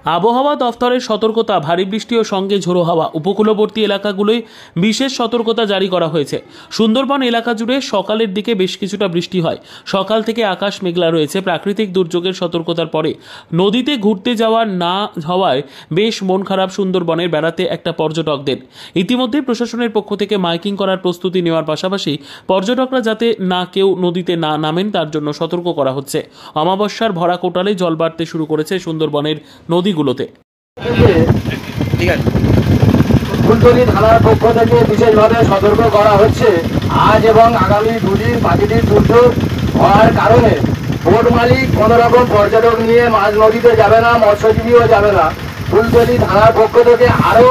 আবহাওয়া দফতরের সতর্কতা, ভারী বৃষ্টি ও সঙ্গে ঝোড়ো হাওয়া। উপকূলবর্তী এলাকাগুলোয় বিশেষ সতর্কতা জারি করা হয়েছে। সুন্দরবন এলাকা জুড়ে সকালের দিকে বেশ কিছুটা বৃষ্টি হয়। সকাল থেকে আকাশ মেঘলা রয়েছে। প্রাকৃতিক দুর্যোগের সতর্কতার পরে নদীতে ঘুরতে যাওয়া না হওয়ায় বেশ মন খারাপ সুন্দরবনের বেড়াতে একটা পর্যটকদের। ইতিমধ্যে প্রশাসনের পক্ষ থেকে মাইকিং করার প্রস্তুতি নেওয়ার পাশাপাশি পর্যটকরা যাতে কেউ নদীতে না নামেন তার জন্য সতর্ক করা হচ্ছে। অমাবস্যার ভরা কোটালে জল বাড়তে শুরু করেছে সুন্দরবনের নদীগুলোতে। ফুলতলী থানার পক্ষ থেকে বিশেষভাবে সতর্ক করা হচ্ছে, আজ এবং আগামী দুদিন প্রাকৃতিক দুর্যোগ হওয়ার কারণে বোট মালিক কোনো রকম পর্যটক নিয়ে মাঝ নদীতে যাবে না, মৎস্যজীবীও যাবে না। ফুলতলী থানার পক্ষ থেকে আরও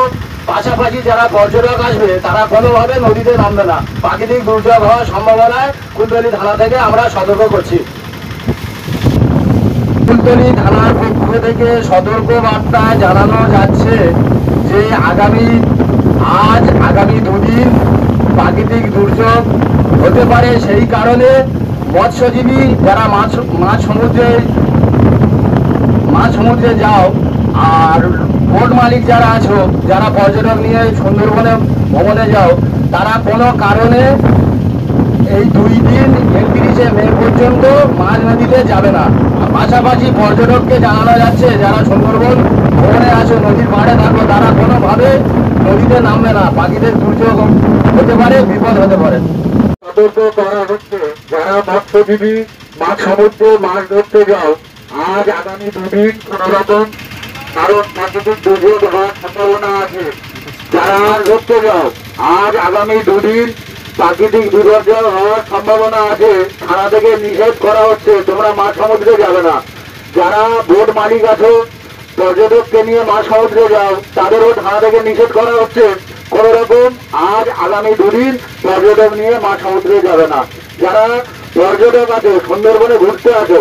পাশাপাশি যারা পর্যটক আসবে তারা কোনোভাবে নদীতে নামবে না। প্রাকৃতিক দুর্যোগ হওয়ার সম্ভাবনায় ফুলতলী থানা থেকে আমরা সতর্ক করছি। ফুলতলী থানার পক্ষ থেকে সতর্ক বার্তা জানানো যাচ্ছে যে আগামী দুদিন প্রাকৃতিক দুর্যোগ হতে পারে। সেই কারণে মৎস্যজীবী যারা মাছ সমুদ্রে যাও আর বোট মালিক যারা আছো, যারা পর্যটক নিয়ে সুন্দরবনে ভ্রমণে যাও, তারা কোনো কারণে এই 2 দিন 31শে মে পর্যন্ত মাঝ নদীতে যাবে না। পাশাপাশি পর্যটককে জানানো যাচ্ছে যারা সুন্দরবন ভ্রমণে আসো, নদীর পাড়ে থাকো, তারা কোনোভাবে নদীতে নামবে না। প্রাকৃতিক দুর্যোগ হতে পারে, বিপদ হতে পারে। সতর্ক করা হচ্ছে যারা মৎস্যজীবী মাছ সমুদ্রে মাছ ধরতে যাও, আজ আগামী 2 দিন কোন রকম কারণ প্রাকৃতিক দুর্যোগ হওয়ার সম্ভাবনা আছে। যারা ধরতে যাও, আজ আগামী 2 দিন প্রাকৃতিক বিপর্যয় হওয়ার সম্ভাবনা আছে। থানা থেকে নিষেধ করা হচ্ছে, তোমরা মাছ সমুদ্রে যাবে না। যারা বোট মালিক আছো, পর্যটককে নিয়ে মাছ সমুদ্রে যাও, তাদেরও থানা থেকে নিষেধ করা হচ্ছে। কোন রকম আজ আগামী 2 দিন পর্যটক নিয়ে মাছ সমুদ্রে যাবে না। যারা পর্যটক আছো, সুন্দরবনে ঘুরতে আছো,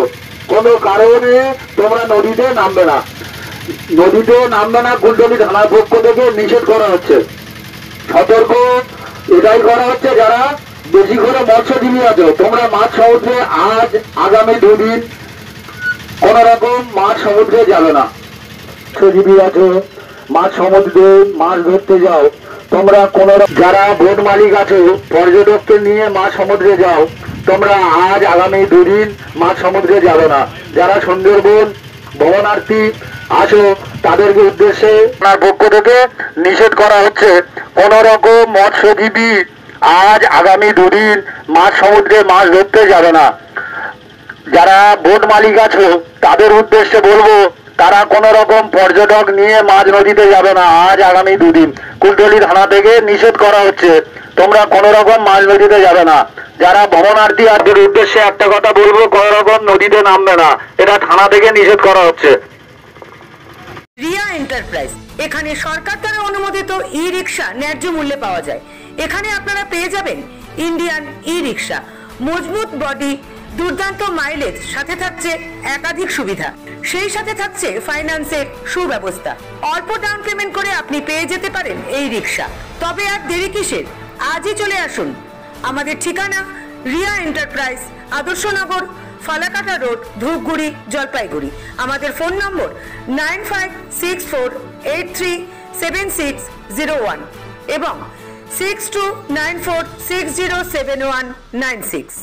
কোনো কারণে তোমরা নদীতে নামবে না। ফুলতলী থানার পক্ষ থেকে নিষেধ করা হচ্ছে। সতর্ক এটাই করা হচ্ছে, যারা বেশি করে মৎস্যজীবী আছো, তোমরা মাছ সমুদ্রে আজ আগামী 2 দিন কোন রকম মাছ সমুদ্রে যাবে না। মৎস্যজীবী আছো, মাছ সমুদ্রে মাছ ধরতে যাও, তোমরা যারা বোট মালিক আছো, পর্যটককে নিয়ে মাছ সমুদ্রে যাও, তোমরা আজ আগামী 2 দিন মাছ সমুদ্রে যাবে না। যারা সুন্দরবন ভ্রমণার্থী আসো, তাদেরকে উদ্দেশ্যে আপনার পক্ষ থেকে নিষেধ করা হচ্ছে। কোন রকম মৎস্যজীবী আজ আগামী 2 দিন মাছ সমুদ্রে মাছ ধরতে যাবে না। যারা বোট মালিক আছো, তাদের উদ্দেশ্যে বলবো তারা কোন রকম পর্যটক নিয়ে মাঝ নদীতে যাবে না। আজ আগামী 2 দিন কুলতলী থানা থেকে নিষেধ করা হচ্ছে, তোমরা কোন রকম মাঝ নদীতে যাবে না। যারা ভ্রমণার্থী তাদের উদ্দেশ্যে একটা কথা বলবো, কোন রকম নদীতে নামবে না। এটা থানা থেকে নিষেধ করা হচ্ছে। রিয়া এন্টারপ্রাইজ, এখানে সরকার দ্বারা অনুমোদিত ই রিক্সা ন্যায্য মূল্যে পাওয়া যায়। এখানে আপনারা পেয়ে যাবেন ইন্ডিয়ান ই রিক্সা, মজবুত বডি, দুর্দান্ত মাইলেজ, সাথে থাকছে একাধিক সুবিধা। সেই সাথে থাকছে ফাইন্যান্সের সুব্যবস্থা। অল্প ডাউন পেমেন্ট করে আপনি পেয়ে যেতে পারেন এই রিক্সা। তবে আর দেরি কিসের, আজই চলে আসুন। আমাদের ঠিকানা রিয়া এন্টারপ্রাইজ, আদর্শনগর, ফালাকাটা রোড, ধূপগুড়ি, জলপাইগুড়ি। আমাদের ফোন নম্বর 9564837601 এবং 6294607196।